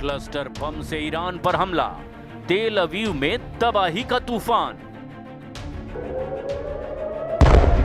Cluster bomb से Iran पर हमला, तेल अवीव में तबाही का तूफान।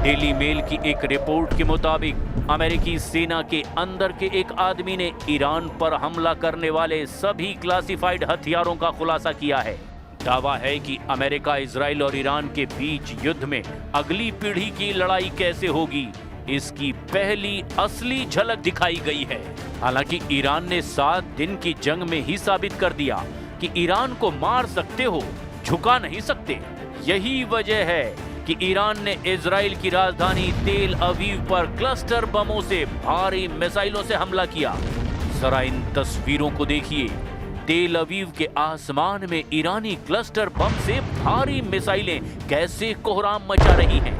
डेली मेल की एक रिपोर्ट के मुताबिक अमेरिकी सेना के अंदर के एक आदमी ने ईरान पर हमला करने वाले सभी क्लासिफाइड हथियारों का खुलासा किया है। दावा है कि अमेरिका, इजराइल और ईरान के बीच युद्ध में अगली पीढ़ी की लड़ाई कैसे होगी, इसकी पहली असली झलक दिखाई गई है। हालांकि ईरान ने 7 दिन की जंग में ही साबित कर दिया कि ईरान को मार सकते हो, झुका नहीं सकते। यही वजह है कि ईरान ने इजराइल की राजधानी तेल अवीव पर क्लस्टर बमों से भारी मिसाइलों से हमला किया। जरा इन तस्वीरों को देखिए। तेल अवीव के आसमान में ईरानी क्लस्टर बम से भारी मिसाइलें कैसे कोहराम मचा रही हैं।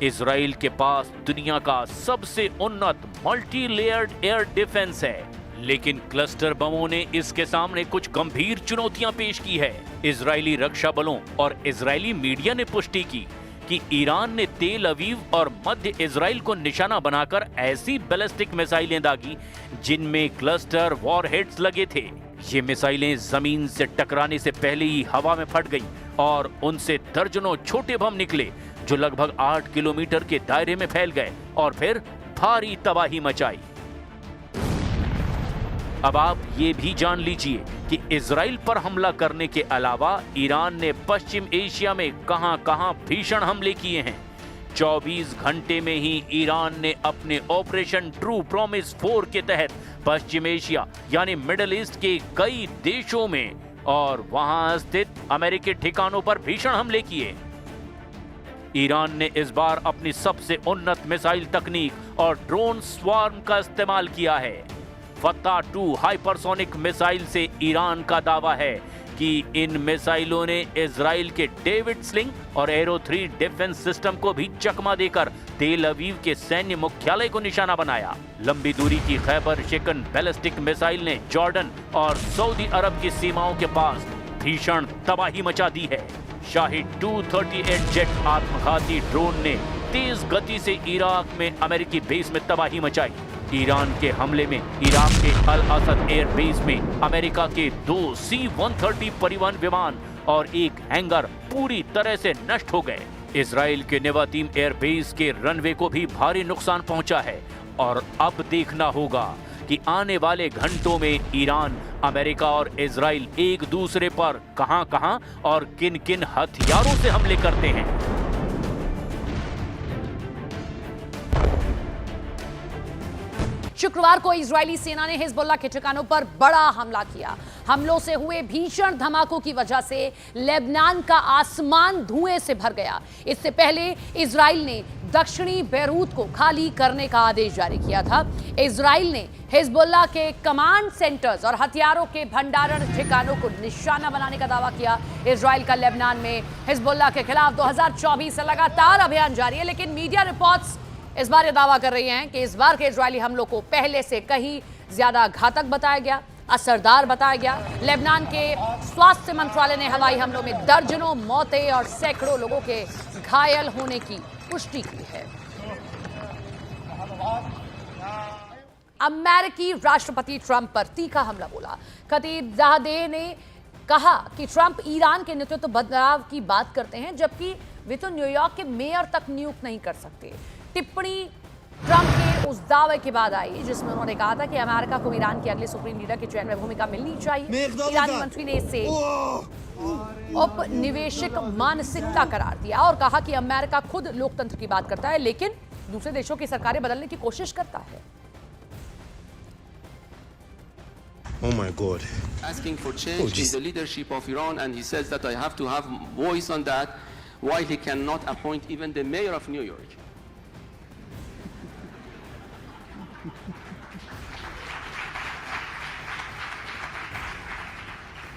इजराइल के पास दुनिया का सबसे उन्नत मल्टी लेयर्ड एयर डिफेंस है, लेकिन क्लस्टर बमों ने इसके सामने कुछ गंभीर चुनौतियां पेश की है। इजरायली रक्षा बलों और इजरायली मीडिया ने पुष्टि की कि ईरान ने तेल अवीव और मध्य इजराइल को निशाना बनाकर ऐसी बैलिस्टिक मिसाइलें दागी जिनमें क्लस्टर वॉरहेड्स लगे थे। ये मिसाइलें जमीन से टकराने से पहले ही हवा में फट गई और उनसे दर्जनों छोटे बम निकले जो लगभग 8 किलोमीटर के दायरे में फैल गए और फिर भारी तबाही मचाई। अब आप ये भी जान लीजिए कि इजराइल पर हमला करने के अलावा ईरान ने पश्चिम एशिया में कहां-कहां भीषण हमले किए हैं। 24 घंटे में ही ईरान ने अपने ऑपरेशन ट्रू प्रॉमिस 4 के तहत पश्चिम एशिया यानी मिडिल ईस्ट के कई देशों में और वहां स्थित अमेरिकी ठिकानों पर भीषण हमले किए। ईरान ने इस बार अपनी सबसे उन्नत मिसाइल तकनीक और ड्रोन स्वार्म का इस्तेमाल किया है। फत्ता 2 हाइपरसोनिक मिसाइल से ईरान का दावा है कि इन मिसाइलों ने इजराइल के डेविड स्लिंग और एरो 3 डिफेंस सिस्टम को भी चकमा देकर तेल अवीव के सैन्य मुख्यालय को निशाना बनाया। लंबी दूरी की खैबर शिकन बैलिस्टिक मिसाइल ने जॉर्डन और सऊदी अरब की सीमाओं के पास भीषण तबाही मचा दी है। शाही 238 जेट आत्मघाती ड्रोन ने तेज गति से इराक में अमेरिकी बेस में तबाही मचाई। ईरान के हमले में इराक के अल असद एयर बेस में अमेरिका के 2 C-130 परिवहन विमान और एक हैंगर पूरी तरह से नष्ट हो गए। इजराइल के नेवातीम एयर बेस के रनवे को भी भारी नुकसान पहुंचा है और अब देखना होगा कि आने वाले घंटों में ईरान, अमेरिका और इजराइल एक दूसरे पर कहां-कहां और किन-किन हथियारों से हमले करते हैं। शुक्रवार को इजरायली सेना ने हिजबुल्लाह के ठिकानों पर बड़ा हमला किया। हमलों से हुए भीषण धमाकों की वजह से लेबनान का आसमान धुएं से भर गया। इससे पहले इजराइल ने दक्षिणी बैरूत को खाली करने का आदेश जारी किया था। इजराइल ने हिजबुल्लाह के कमांड सेंटर्स और हथियारों के भंडारण ठिकानों को निशाना बनाने का दावा किया। इजराइल का लेबनान में हिजबुल्लाह के खिलाफ 2024 से लगातार अभियान जारी है, लेकिन मीडिया रिपोर्ट्स इस बार ये दावा कर रही हैं कि इस बार के इजरायली हमलों को पहले से कहीं ज्यादा घातक बताया गया, असरदार बताया गया। लेबनान के स्वास्थ्य मंत्रालय ने हवाई हमलों में दर्जनों मौतें और सैकड़ों लोगों के घायल होने की पुष्टि की है। अमेरिकी राष्ट्रपति ट्रंप पर तीखा हमला बोला। खतीब ज़ाहदेह ने कहा कि ट्रंप ईरान के नेतृत्व बदलाव की बात करते हैं, जबकि वे तो न्यूयॉर्क के मेयर तक नियुक्त नहीं कर सकते। टिप्पणी ट्रंप के उस दावे के बाद आई जिसमें उन्होंने कहा था कि अमेरिका को ईरान के अगले सुप्रीम लीडर के चयन में भूमिका मिलनी चाहिए। ईरानी मंत्री ने इसे औपनिवेशिक मानसिकता करार दिया और कहा कि अमेरिका खुद लोकतंत्र की बात करता है, लेकिन दूसरे देशों की सरकारें बदलने की कोशिश करता है। Oh my God. Asking for change in the leadership of Iran, and he says that I have to have voice on that, while he cannot appoint even the mayor of New York.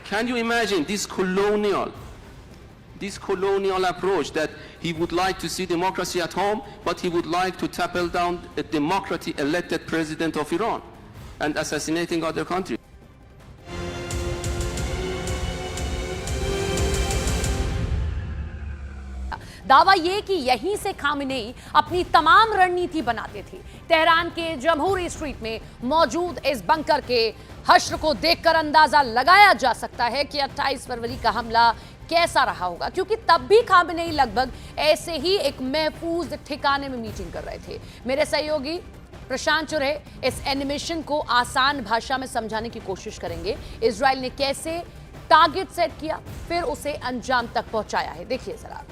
Can you imagine this colonial approach that he would like to see democracy at home, but he would like to topple down a democratically elected president of Iran and assassinating other countries? दावा ये कि यहीं से Khamenei अपनी तमाम रणनीति बनाते थे। तेहरान के जमहूरी स्ट्रीट में मौजूद इस बंकर के हश्र को देखकर अंदाजा लगाया जा सकता है कि 28 फरवरी का हमला कैसा रहा होगा, क्योंकि तब भी खामेनेई लगभग ऐसे ही एक महफूज ठिकाने में मीटिंग कर रहे थे। मेरे सहयोगी प्रशांत चुरे इस एनिमेशन को आसान भाषा में समझाने की कोशिश करेंगे। इजराइल ने कैसे टारगेट सेट किया, फिर उसे अंजाम तक पहुंचाया है, देखिए जरा।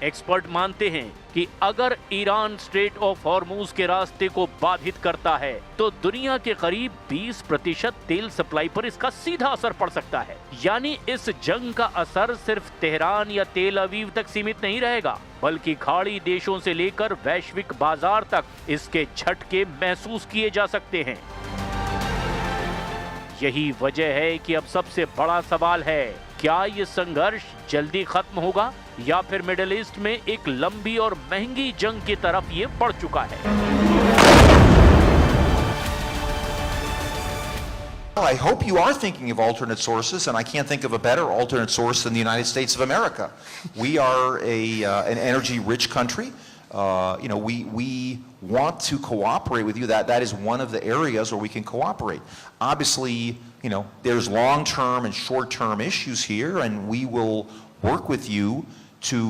एक्सपर्ट मानते हैं कि अगर ईरान स्ट्रेट ऑफ हॉर्मूज के रास्ते को बाधित करता है तो दुनिया के करीब 20% तेल सप्लाई पर इसका सीधा असर पड़ सकता है। यानी इस जंग का असर सिर्फ तेहरान या तेल अवीव तक सीमित नहीं रहेगा, बल्कि खाड़ी देशों से लेकर वैश्विक बाजार तक इसके झटके महसूस किए जा सकते हैं। यही वजह है कि अब सबसे बड़ा सवाल है, क्या ये संघर्ष जल्दी खत्म होगा या फिर मिडिल ईस्ट में एक लंबी और महंगी जंग की तरफ ये बढ़ चुका है। I hope you are thinking of alternate sources, and I can't think of a better alternate source than the United States of America. We are an energy-rich country. We want to cooperate with you. That is one of the areas where we can cooperate. Obviously, there's long-term and short-term issues here, and we will work with you to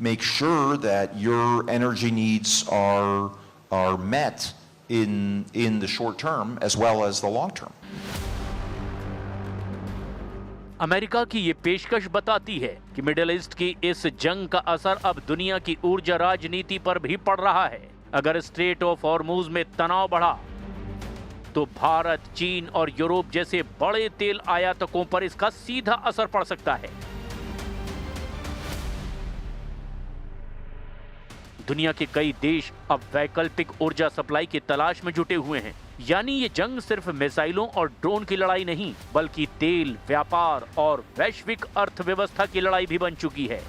make sure that your energy needs are met in the short term as well as the long term. America की ये पेशकश बताती है कि middle east की इस जंग का असर अब दुनिया की ऊर्जा राजनीति पर भी पड़ रहा है। अगर स्ट्रेट ऑफ हॉर्मूज में तनाव बढ़ा तो भारत, चीन और यूरोप जैसे बड़े तेल आयातकों पर इसका सीधा असर पड़ सकता है। दुनिया के कई देश अब वैकल्पिक ऊर्जा सप्लाई की तलाश में जुटे हुए हैं। यानी ये जंग सिर्फ मिसाइलों और ड्रोन की लड़ाई नहीं, बल्कि तेल, व्यापार और वैश्विक अर्थव्यवस्था की लड़ाई भी बन चुकी है।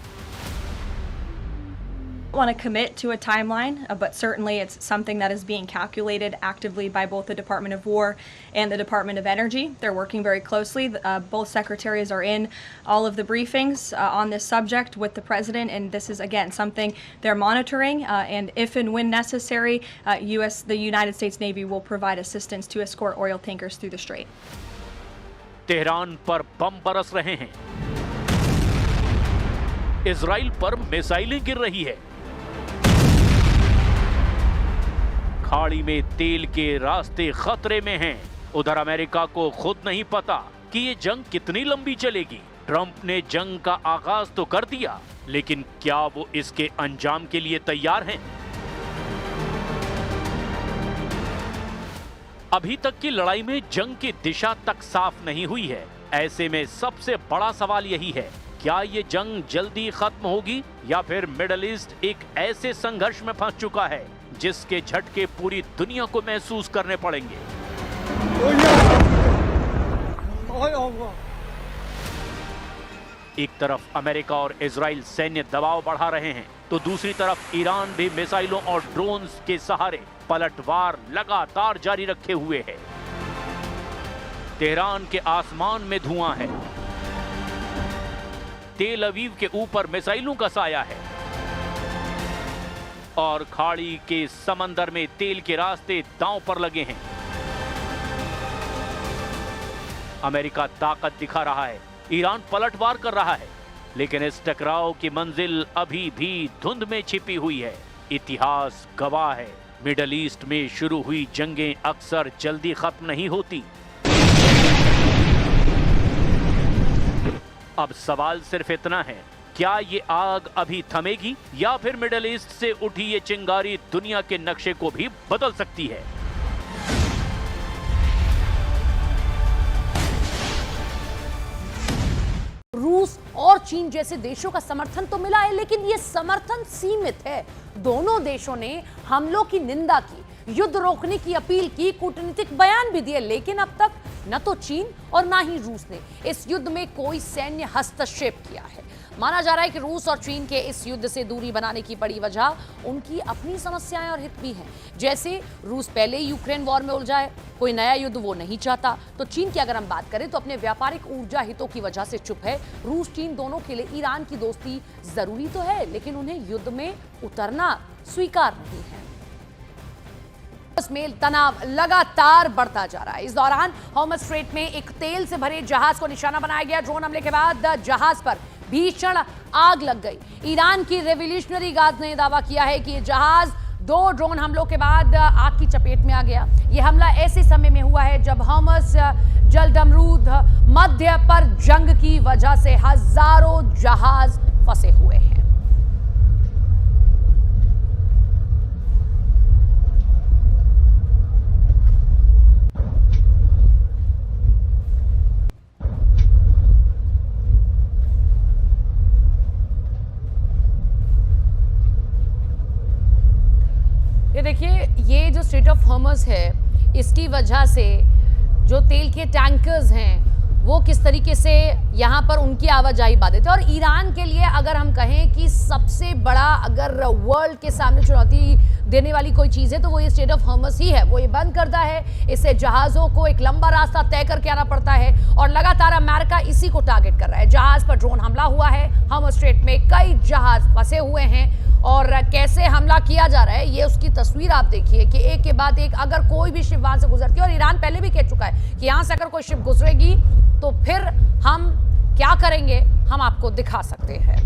I want to commit to a timeline, but certainly it's something that is being calculated actively by both the Department of War and the Department of Energy. They're working very closely. Both secretaries are in all of the briefings on this subject with the president, and this is again something they're monitoring. And if and when necessary, the United States Navy will provide assistance to escort oil tankers through the strait. Tehran पर बम बरस रहे हैं, Israel पर मिसाइलें गिर रही है, खाड़ी में तेल के रास्ते खतरे में हैं। उधर अमेरिका को खुद नहीं पता कि ये जंग कितनी लंबी चलेगी। ट्रंप ने जंग का आगाज तो कर दिया, लेकिन क्या वो इसके अंजाम के लिए तैयार हैं? अभी तक की लड़ाई में जंग की दिशा तक साफ नहीं हुई है। ऐसे में सबसे बड़ा सवाल यही है, क्या ये जंग जल्दी खत्म होगी या फिर मिडिल ईस्ट एक ऐसे संघर्ष में फंस चुका है जिसके झटके पूरी दुनिया को महसूस करने पड़ेंगे। एक तरफ अमेरिका और इजराइल सैन्य दबाव बढ़ा रहे हैं, तो दूसरी तरफ ईरान भी मिसाइलों और ड्रोन्स के सहारे पलटवार लगातार जारी रखे हुए है। तेहरान के आसमान में धुआं है, तेल अवीव के ऊपर मिसाइलों का साया है और खाड़ी के समंदर में तेल के रास्ते दांव पर लगे हैं। अमेरिका ताकत दिखा रहा है, ईरान पलटवार कर रहा है, लेकिन इस टकराव की मंजिल अभी भी धुंध में छिपी हुई है। इतिहास गवाह है, मिडिल ईस्ट में शुरू हुई जंगें अक्सर जल्दी खत्म नहीं होती। अब सवाल सिर्फ इतना है, क्या ये आग अभी थमेगी या फिर मिडिल ईस्ट से उठी ये चिंगारी दुनिया के नक्शे को भी बदल सकती है? रूस और चीन जैसे देशों का समर्थन तो मिला है, लेकिन ये समर्थन सीमित है। दोनों देशों ने हमलों की निंदा की, युद्ध रोकने की अपील की, कूटनीतिक बयान भी दिए, लेकिन अब तक न तो चीन और ना ही रूस ने इस युद्ध में कोई सैन्य हस्तक्षेप किया है। माना जा रहा है कि रूस और चीन के इस युद्ध से दूरी बनाने की बड़ी वजह उनकी अपनी समस्याएं और हित भी हैं। जैसे रूस पहले ही यूक्रेन वॉर में उलझा है, कोई नया युद्ध वो नहीं चाहता। तो चीन की अगर हम बात करें तो अपने व्यापारिक ऊर्जा हितों की वजह से चुप है। रूस चीन दोनों के लिए ईरान की दोस्ती जरूरी तो है, लेकिन उन्हें युद्ध में उतरना स्वीकार नहीं है। में तनाव लगातार बढ़ता जा रहा है। इस दौरान हॉर्मज़ स्ट्रेट में एक तेल से भरे जहाज को निशाना बनाया गया। ड्रोन हमले के बाद जहाज पर भीषण आग लग गई। ईरान की रेवोल्यूशनरी गार्ड ने दावा किया है कि यह जहाज 2 ड्रोन हमलों के बाद आग की चपेट में आ गया। यह हमला ऐसे समय में हुआ है जब हॉर्मज़ जलदमरूद मध्य पर जंग की वजह से हजारों जहाज फंसे हुए हैं। ये देखिए, ये जो स्ट्रेट ऑफ हॉर्मज़ है, इसकी वजह से जो तेल के टैंकर्स हैं वो किस तरीके से यहाँ पर उनकी आवाजाही बाधित है। और ईरान के लिए अगर हम कहें कि सबसे बड़ा अगर वर्ल्ड के सामने चुनौती देने वाली कोई चीज़ है तो वो ये स्ट्रेट ऑफ हॉर्मज़ ही है। वो ये बंद करता है, इससे जहाज़ों को एक लंबा रास्ता तय करके आना पड़ता है और लगातार अमेरिका इसी को टारगेट कर रहा है। जहाज़ पर ड्रोन हमला हुआ है, हॉर्मज़ स्ट्रेट में कई जहाज़ फंसे हुए हैं और कैसे हमला किया जा रहा है ये उसकी तस्वीर आप देखिए कि एक के बाद एक अगर कोई भी शिप वहां से गुजरती है, और ईरान पहले भी कह चुका है कि यहां से अगर कोई शिप गुजरेगी तो फिर हम क्या करेंगे हम आपको दिखा सकते हैं।